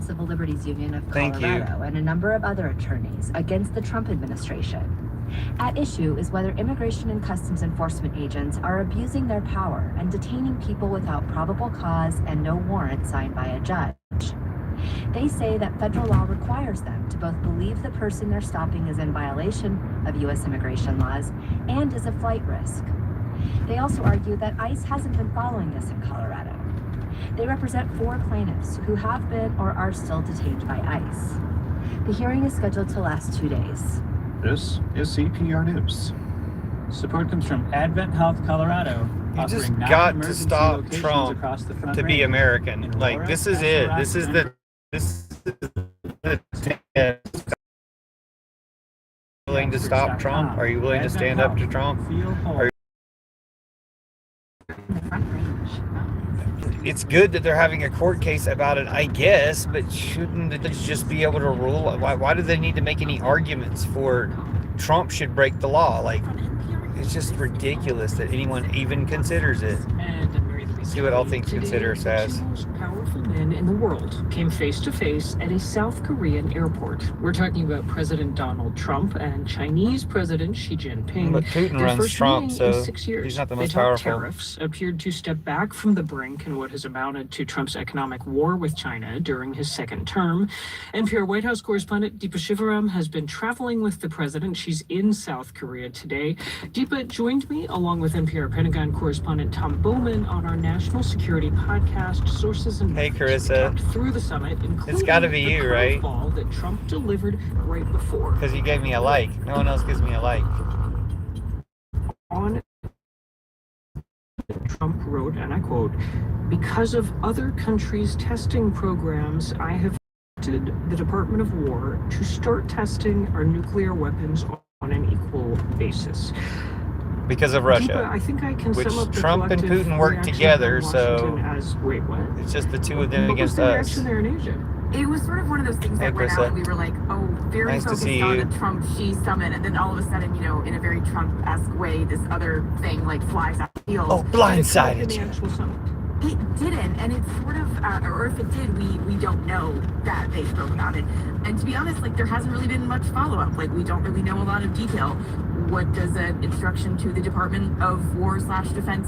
Civil Liberties Union of Thank Colorado and a number of other attorneys against the Trump administration. At issue is whether Immigration and Customs Enforcement agents are abusing their power and detaining people without probable cause and no warrant signed by a judge. They say that federal law requires them to both believe the person they're stopping is in violation of U.S. immigration laws and is a flight risk. They also argue that ICE hasn't been following this in Colorado. They represent 4 plaintiffs who have been or are still detained by ICE. The hearing is scheduled to last 2 days. This is CPR News. Support comes from Advent Health Colorado. You just got to stop Trump to be American. Like, this is it. This is the willing to stop Trump? Are you willing to stand up to Trump? It's good that they're having a court case about it, I guess, but shouldn't it just be able to rule? Why do they need to make any arguments for Trump should break the law? Like, it's just ridiculous that anyone even considers it. See what all things consider says. The most powerful men in the world came face to face at a South Korean airport. We're talking about President Donald Trump and Chinese President Xi Jinping. But Putin runs Trump, so in 6 years. he's not the They most talked powerful. Tariffs appeared to step back from the brink in what has amounted to Trump's economic war with China during his second term. NPR White House correspondent Deepa Shivaram has been traveling with the president. She's in South Korea today. Deepa joined me along with NPR Pentagon correspondent Tom Bowman on our national security podcast, Sources and Hey, Methods. Carissa. We talked through the summit, including It's gotta be the you, right? curveball that Trump delivered right before. Because you gave me a like. No one else gives me a like. On Trump wrote, and I quote, "Because of other countries' testing programs, I have directed the Department of War to start testing our nuclear weapons on an equal basis." Because of Deepa, Russia. I think I can Which sum up the Trump and collective Putin work reaction together, from so Washington as, wait, what? It's just the two of them What was against the us. reaction there in Asia? It was sort of one of those things Hey, that went Krista. out and we were like, oh, very Nice to focused see on you. the Trump-Xi summit, and then all of a sudden, you know, in a very Trump-esque way, this other thing like flies out the field. Oh, blindsided In the you. actual summit. It didn't, and it's sort of, or if it did, we don't know that they spoke about it. And to be honest, like, there hasn't really been much follow-up. Like, we don't really know a lot of detail. What does an instruction to the Department of War/Defense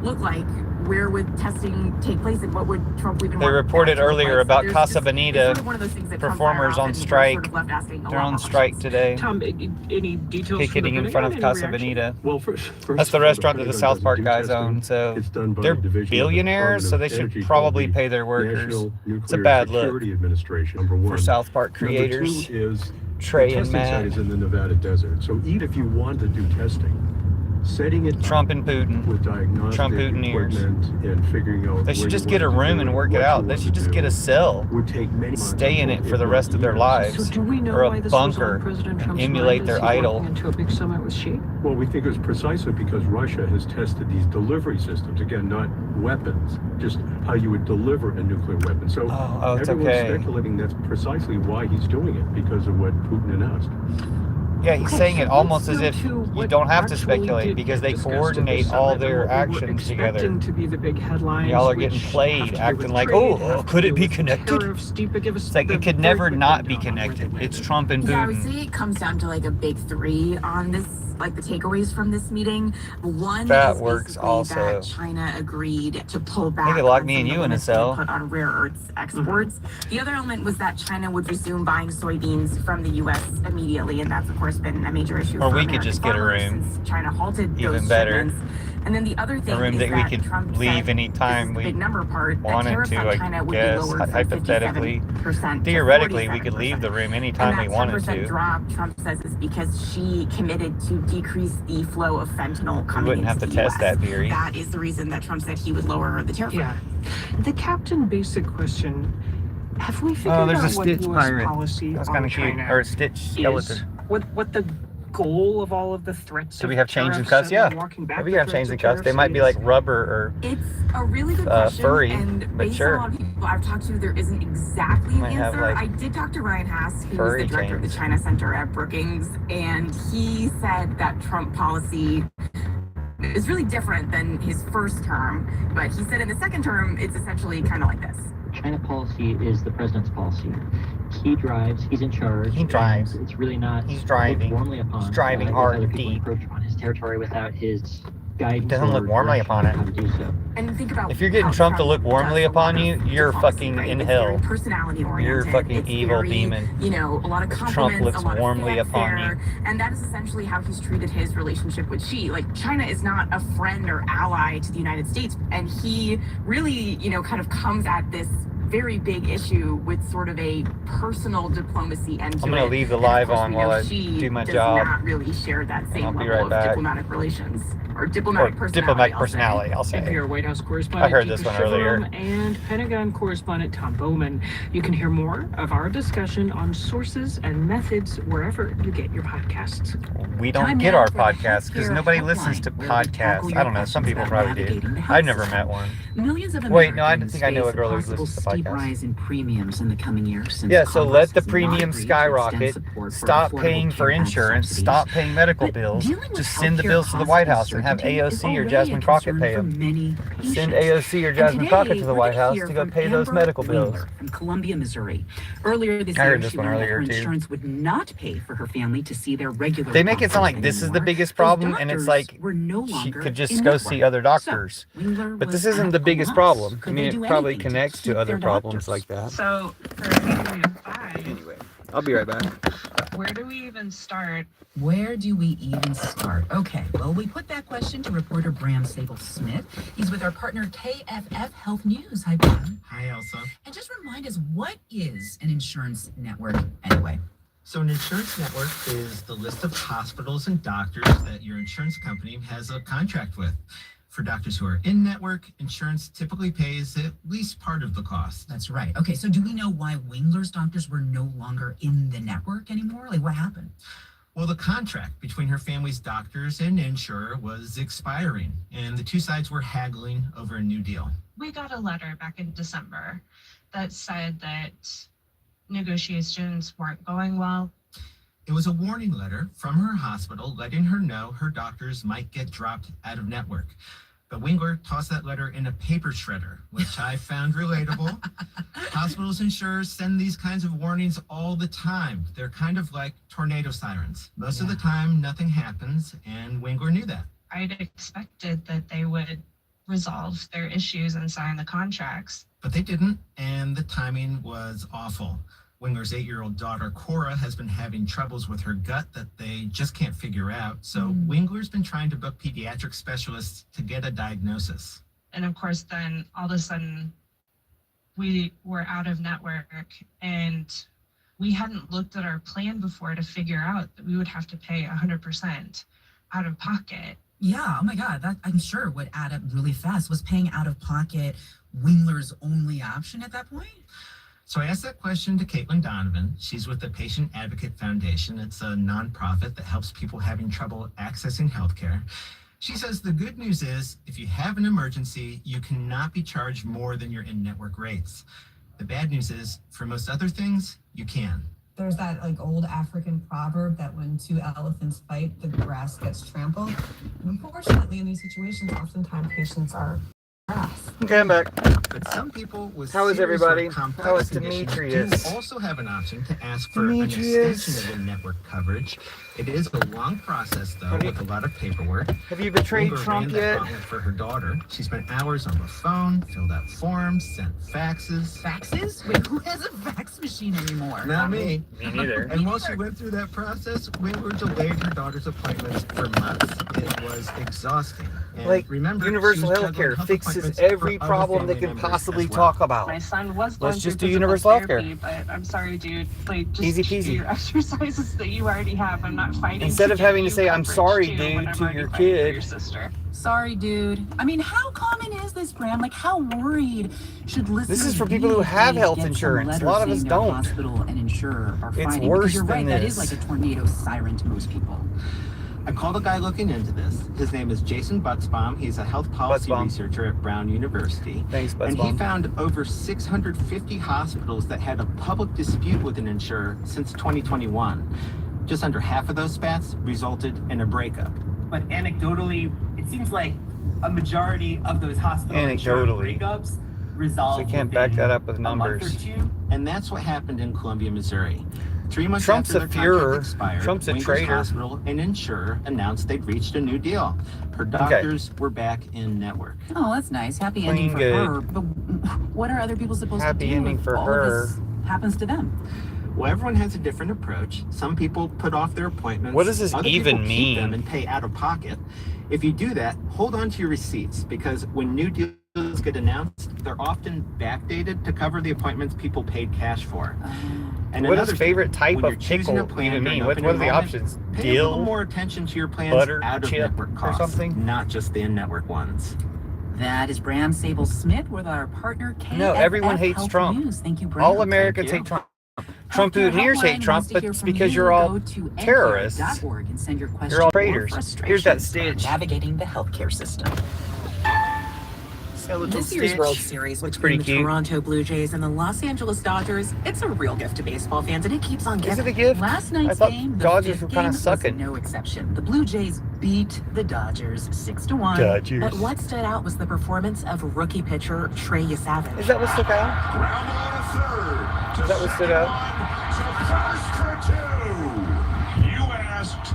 look like? Where would testing take place, and what would Trump even They want reported that to look earlier like? So about there's Casa just- Bonita it's sort of one of those things that Trump performers fired off on and we're strike. sort of left asking a They're lot on more strike questions. today. Tom, any details Picketing from in front of Any Casa reaction? Bonita. Well, first That's the restaurant that the Pentagon South Park doesn't do guys testing. own, so It's done by they're the division of the billionaires, so Department they of Energy should probably called pay their the workers. National It's a Nuclear bad look Security Administration, number one. for South Park Number creators. two is Trey the and testing site Matt. is in the Nevada desert. So even if you want to do testing, setting it Trump up and Putin. with diagnostic Trump Putineers. equipment and figuring out They should where just you get a want to room do and it, work what it you out. They want should to just do. get a cell. Would take many months, Stay in it for the rest of their So lives. do we know Or a why this was bunker on President and Trump's emulate mind their as he idol. walked into a big summit with Xi? Well, we think it was precisely because Russia has tested these delivery systems. Again, not weapons, just how you would deliver a nuclear weapon. So Oh, it's everyone's okay. speculating that's precisely why he's doing it, because of what Putin announced. Yeah, he's Okay, saying so it almost let's as go if to you what don't have to actually speculate did because get they discussed at coordinate this all summit, their and what we were actions together. expecting to be the big headlines, Y'all are getting which played, have to do acting with like, trade, oh, have to could do it be with connected? tariffs. Deepa, give us It's like the it could very never quick not be rundown on where they connected. It's landed. Trump and Yeah, I would Putin. say it comes down to like a big three on this, like the takeaways from this meeting. One That is works basically also. that China agreed to pull back They could lock on me some and of the you in a limits they cell. put on rare earths exports. The other element was that China would resume buying soybeans from the U.S. immediately, and that's of course been a major issue. Or for we could American just get a farmers room. since China halted Even those better. shipments. And then the other thing A room is that we could Trump leave said, anytime this is the we big number part, that wanted tariffs to, on I China would guess, be lowered from hypothetically. 57% to Theoretically, we could 47%. leave the room anytime we And that wanted 10% to. drop, Trump says, is because she committed to decrease the flow of fentanyl We coming wouldn't have into to the test US. that theory. That is the reason that Trump said he would lower the tariff. Yeah. The Captain Basic question, have we figured Oh, there's out a what Stitch U.S. pirate. policy That's on kind of cute. China Or a Stitch skeleton. is? What the goal of all of the threats Do of we have chains and tariffs cuffs? Yeah. walking back Maybe the you have threats chains of and cuffs. They tariffs might be is? like rubber or It's a really good question. furry, and but based sure. on a lot of people I've talked to, there isn't exactly an Might have, answer. like, I did talk to Ryan Hass, who's the furry director of the chains. China Center at Brookings, and he said that Trump policy is really different than his first term. But he said in the second term, it's essentially kind of like this. China policy is the president's policy. He drives, he's in charge. He drives. It's really not He's driving. looked warmly upon. He's driving if hard other and people deep. encroach on his territory without his guidance. Doesn't look or warmly direction upon on it. How to do so. And think about If you're getting how Trump to look warmly does a upon lot you, of you're diplomacy, fucking right? in It's hell. very personality oriented. You're a fucking It's evil very, demon. You know, a lot of Trump compliments, looks a lot warmly of upon fanfare, and that is essentially how he's treated his relationship with Xi. Like, China is not a friend or ally to the United States, and he really, you know, kind of comes at this very big issue with sort of a personal diplomacy end to I'm gonna it. leave the And of live course, on we while know I Xi do my does job. not really share that same I'll be level right of back. diplomatic relations or diplomatic personality. Diplomatic I'll say. personality, I'll say. NPR White House correspondent I heard this Deepa one earlier. Shivaram and Pentagon correspondent Tom Bowman. You can hear more of our discussion on sources and methods wherever you get your podcasts. We don't Time get now our for the podcasts because Healthcare nobody Helpline, listens to where we tackle podcasts. your I don't know. Some questions people about probably do. navigating the health I've never system. met one. Millions of Wait, no, I Americans think I know a face girl who possible listens to steep podcasts. rise in premiums in the coming years since Yeah, so Congress let the has not premiums agreed to extend skyrocket. support for Stop Affordable paying for Care Act insurance. subsidies. Stop paying medical But bills. dealing with Just send the healthcare bills to the cost White House and have uncertainty is AOC or already Jasmine a Crockett concern pay for them. many Send patients. AOC or And Jasmine Crockett today, to the we're White gonna House hear to go from pay those Amber medical bills. Wheeler from Columbia, Missouri. Earlier this I year, heard this she one learned that earlier, her too. insurance would not pay for her family to see their regular They make it sound like doctors this is the anymore. biggest Those problem, and it's doctors like were no she longer could just in go network. see other doctors. So, Wheeler But this was isn't at the a biggest loss. problem. I Could mean, they do it probably anything to connects keep to other their problems doctors? like that. So, for Adrian 5, Anyway, I'll be right back. where do we even start? Where do we even start? Okay, well, we put that question to reporter Bram Sable-Smith. He's with our partner KFF Health News. Hi, Bram. Hi, Elsa. And just remind us, what is an insurance network anyway? So an insurance network is the list of hospitals and doctors that your insurance company has a contract with. For doctors who are in network, insurance typically pays at least part of the cost. That's right. Okay, so do we know why Wingler's doctors were no longer in the network anymore? Like, what happened? Well, the contract between her family's doctors and insurer was expiring, and the two sides were haggling over a new deal. We got a letter back in December that said that negotiations weren't going well. It was a warning letter from her hospital letting her know her doctors might get dropped out of network. But Wingler tossed that letter in a paper shredder, which I found relatable. Hospitals and insurers send these kinds of warnings all the time. They're kind of like tornado sirens. Most of the time, nothing happens, and Wingler knew that. I'd expected that they would resolve their issues and sign the contracts. But they didn't, and the timing was awful. Wingler's 8-year-old daughter, Cora, has been having troubles with her gut that they just can't figure out. So Wingler's been trying to book pediatric specialists to get a diagnosis. And of course, then all of a sudden, we were out of network, and we hadn't looked at our plan before to figure out that we would have to pay 100% out of pocket. Yeah, oh my God, that I'm sure would add up really fast. Was paying out of pocket Wingler's only option at that point? So I asked that question to Caitlin Donovan. She's with the Patient Advocate Foundation. It's a nonprofit that helps people having trouble accessing healthcare. She says the good news is if you have an emergency, you cannot be charged more than your in-network rates. The bad news is for most other things, you can. There's that like old African proverb that when two elephants fight, the grass gets trampled. Unfortunately, in these situations, oftentimes patients are grass. Okay, I'm back. But some people with How is serious everybody? or complex How is conditions Demetrius? do also have an option to ask for an Demetrius. extension of in-network coverage. It is a long process, though, with a lot of paperwork. Have you betrayed Wingler Trump ran that yet? gauntlet for her daughter. She spent hours on the phone, filled out forms, sent faxes. Faxes? Wait, who has a fax machine anymore? Not me. Me neither. And while she went through that process, Wingler delayed her daughter's appointments for months. It was exhausting. And Like, remember, universal she was health care juggling health fixes appointments every for other problem they family could members possibly as well. talk about. My son was going Let's just through do physical universal health care. therapy, but I'm sorry, dude. Like, just Easy do peasy. your exercises that you already have. I'm not fighting. Instead of get having to you say, "I'm coverage, sorry, too, dude," when I'm to already your fighting for kid. your sister. Sorry, dude. I mean, how common is this, Bram? Like, how worried should listeners This is for people who be if have they health get some insurance. A letter lot of us saying their don't. Hospital and insurer are It's fighting? worse Because you're than right, that this. is like a tornado siren to most people. I called a guy looking into this. His name is Jason Butzbaum. He's a health policy Butzbaum. researcher at Brown University. Thanks, And he Butzbaum. found over 650 hospitals that had a public dispute with an insurer since 2021. Just under half of those spats resulted in a breakup. But anecdotally, it seems like a majority of those hospital insurance Anecdotally. breakups resolve. So you can't back that up with a month or numbers. two, and that's what happened in Columbia, Missouri. 3 months Trump's after a their Führer. contract expired, Trump's a Winger's traitor. Hospital and insurer announced they'd reached a new deal. Her doctors were back in network. Oh, that's nice. Happy Clean ending for good. her. But what are other people supposed Happy to do ending if for all her. of this happens to them? Well, everyone has a different approach. Some people put off their appointments. What does this Other even people keep them mean? and pay out of pocket. If you do that, hold on to your receipts because when new deals get announced, they're often backdated to cover the appointments people paid cash for. And What another does favorite thing, type when of you're choosing pickle a plan even during mean? What open are the enrollment, options? Pay a little Dill, more attention to your plan's butter, chip, out-of-network or costs, something? not just the in-network ones. That is Bram Sable-Smith with our partner KFF No, everyone hates Health Trump. News. Thank you, Bram. All Americans Thank hate you. Trump. Trump hate Trump, but it's because you're all terrorists. And send your You're all questions or traitors. Here's that frustrations Stitch. navigating the healthcare system. Skeletal This year's Stitch. World Series Looks between pretty the cute. Toronto Blue Jays and the Los Angeles Dodgers, it's a real gift to baseball fans, and it keeps on Is giving. it a gift? Last I night's thought game, the Dodgers fifth were kinda game, was sucking. no exception. The Blue Jays beat the Dodgers 6-1. Dodgers. But what stood out was the performance of rookie pitcher Trey Savage. Is that what stuck out? Ground on a third. Is that what stood out? To first for 2. You asked,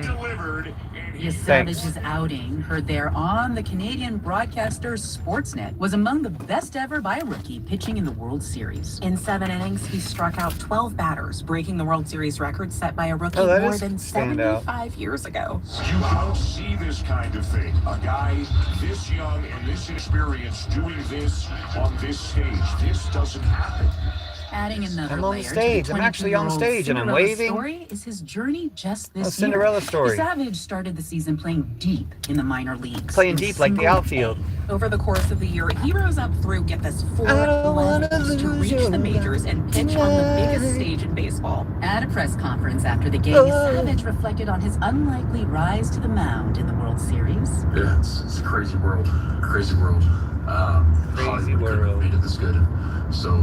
he delivered, and he Savage's outing, heard there on the Canadian broadcaster Sportsnet, was among the best ever by a rookie pitching in the World Series. In 7 innings, he struck out 12 batters, breaking the World Series record set by a rookie that more is than standout. 75 years ago. You don't see this kind of thing. A guy this young and this experienced doing this on this stage. This doesn't happen. Adding another I'm on layer the stage. to I'm the actually on 22-year-old stage and I'm Cinderella waving. Story is his journey just this A Cinderella story. Savage started the season playing deep in the minor leagues. Playing in deep like the single outfield. A. Over the course of the year, he rose up through, get this, 4 I don't wanna levels to lose reach your the majors and pitch on the biggest stage in baseball. At a press conference after the game, Savage reflected on his unlikely rise to the mound in the World Series. Yeah, it's a crazy world. Crazy world. Crazy Hollywood couldn't have world. made it this good. So,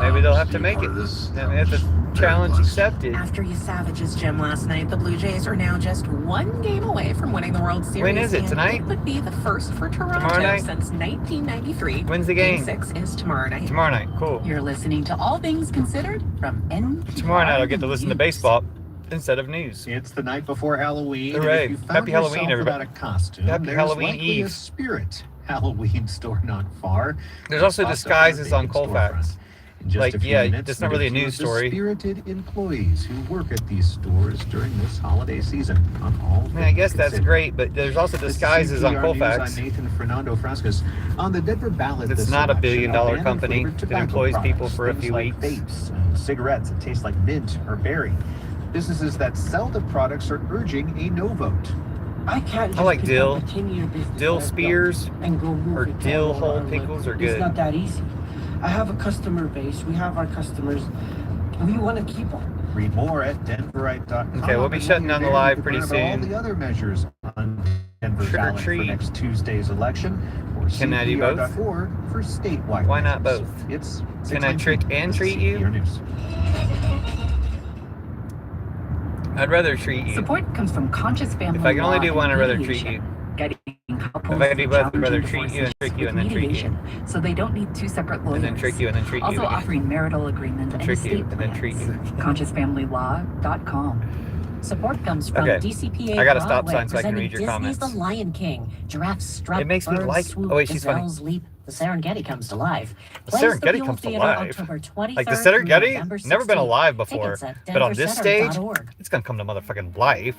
maybe they'll have to being make part it. of this, And if the very challenge blessed. accepted. After Savage's gem last night, the Blue Jays are now just 1 game away from winning the World Series. When is it? and Tonight? It would be the first for Toronto Tomorrow night? since 1993. When's the game? Game 6 is tomorrow night. Tomorrow night. Cool. You're listening to All Things Considered from NPR. Tomorrow night I'll get to listen to News. baseball instead of news. It's the night before Hooray. Hooray. And if you found Happy Halloween, yourself everybody. without a costume, Happy there's Halloween likely Eve. a Spirit Halloween store not far. There's also Spots up disguises our on vacant Colfax. storefront. In just Like, a few yeah, minutes, that's not really a meet news the story. Spirited employees who work at these stores during this holiday season on All I mean, I guess Things that's Considered. great, but there's also This is disguises on CPR News. Colfax. I'm Nathan Fernando Frascas. On the Denver ballot, It's this not a election, billion-dollar abandoned company flavored that tobacco employs people products, for a things few like weeks. vapes and cigarettes that taste like mint or berry. Businesses that sell the products are urging a no vote. I can't just I like pick dill. up a 10-year business Dill that I've spears built and go move or it to dill another whole one. pickles are It's good. not that easy. I have a customer base. We have our customers. We want to keep them. Read more at denverite.com. Okay, we'll be And shutting while down you're the there, live you can pretty learn about all soon. the other measures on Denver Trick or ballot for treat. next Tuesday's election, or Can I do both? CPR.org for statewide. Why not measures. both? It's Can I 6:19. trick and This is treat you? CPR News. I'd rather treat you. Support comes from Conscious Family If I can only Law do one, and I'd rather treat Mediation, you. guiding couples If I could do both, I'd rather challenging treat you and divorces trick you and with then treat you. mediation, so they don't need 2 separate lawyers. And then trick you and then treat you Also again. offering marital agreement and Trick you estate and then treat you. ConsciousFamilyLaw.com. Support comes from Okay. DCPA I got a stop Broadway, sign so I can presenting read your Disney's comments. The Lion King. Giraffes strut, It makes me birds like- swoop, oh, wait, she's funny. gazelles leap. The Serengeti comes to life. The Plays Serengeti the Buell comes to Theater life. October 23rd Like the through Serengeti, November never been 16th. alive before, Tickets at but on this stage, denvercenter.org. it's gonna come to motherfucking life.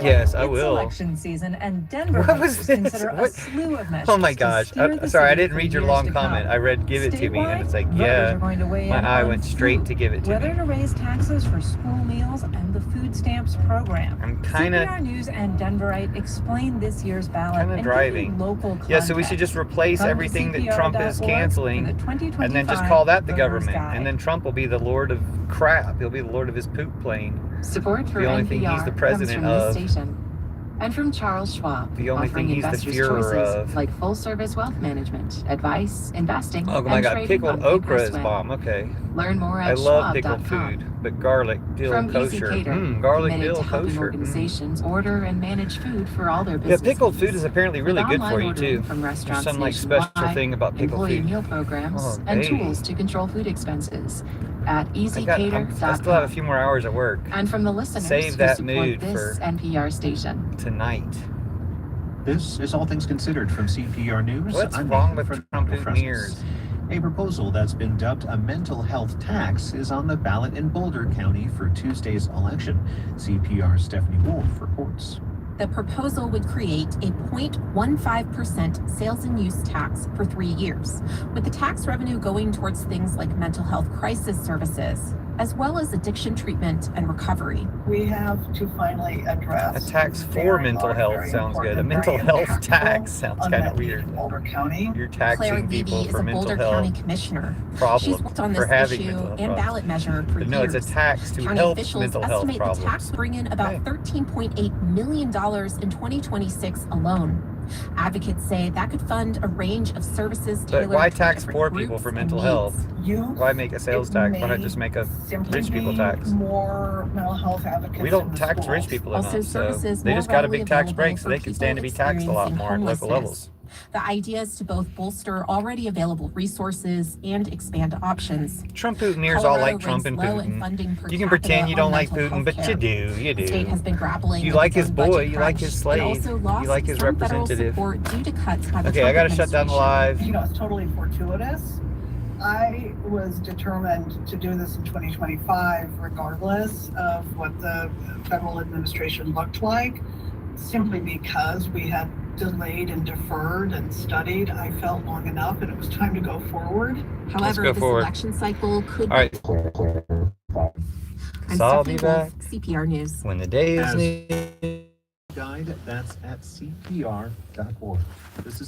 Yes, I It's will. election season, and Denver What was voters this? consider a What? slew of measures. Oh my to gosh! steer the Sorry, I city didn't for read your years long to comment. come. I read "Give it to me," and it's like, Voters yeah, are going to weigh my in eye on went straight food, to give it to whether me. to raise taxes for school meals and the food stamps program. I'm kinda- CPR News and Denverite explain this year's ballot Kinda and driving. give you local Yeah, so we should context. just replace Come to everything that Trump is CPR.org canceling, for the 2025 and then just call that the Voter's government, Guide. and then Trump will be the lord of crap. He'll be the lord of his poop plane. Support for The only thing NPR he's the comes president from this of. station. And from Charles Schwab, The only offering thing he's the investors Führer choices of. like full-service wealth management, advice, investing, Oh my and god, trading pickled on pay per okra is swing. bomb. Okay. Learn more I at love pickled schwab.com. food, but garlic dill From Easy kosher. Catering, Garlic committed dill to helping kosher. organizations order and manage food for all their Yeah, business pickled food needs. is apparently really With good for online you ordering too. from There's restaurants some like special nationwide, thing about pickled employee food. meal programs, Oh, and baby. tools to control food expenses at I still have a easycater.com. few more hours at work. And from the listeners Save who that support mood this for NPR station. tonight. This is All Things Considered from CPR News. What's I'm wrong Nathan with from trumpet mirrors? A proposal that's been dubbed a mental health tax is on the ballot in Boulder County for Tuesday's election. CPR's Stephanie Wolf reports. The proposal would create a 0.15% sales and use tax for 3 years, with the tax revenue going towards things like mental health crisis services, as well as addiction treatment and recovery. We have to finally address A tax for mental health sounds good. A mental health tax sounds kind of weird. Boulder County. You're Claire taxing people Levy is for a mental Boulder health County commissioner. She's problems, worked on for this having issue mental health and problems. ballot measure for But no, years. it's a tax to County help officials mental health estimate problems. the tax will bring in about $13.8 million in 2026 alone. Advocates say that could fund a range of services But tailored why to tax different poor people groups for and mental needs. health? Why make a sales tax? Why not just make a Simply rich people be tax? more mental health advocates. We in don't the tax schools. rich people Also, enough, so services they more just got a readily big tax available break, so for they can people stand to be taxed a lot experiencing more at local homelessness. levels. The idea is to both bolster already available resources and expand options. Trump Putiners all like Colorado Trump and ranks low in funding Putin. per You can capita pretend you don't on like mental Putin, but health you care. do. You The state has do. been grappling You with like its his own boy. budget You like crunch his and slave. also lost You like his some federal representative. support due to cuts by the Okay, Trump I gotta shut down the live. You know, it's totally fortuitous. I was determined to do this in 2025, regardless of what the federal administration looked like, simply because we had delayed and deferred and studied. I felt long enough and it was time to go forward. However, go this forward. election cycle could All right. I'm So I'll Stephanie be Wolf, back CPR News. when the day is new. Guide that's at cpr.org. This is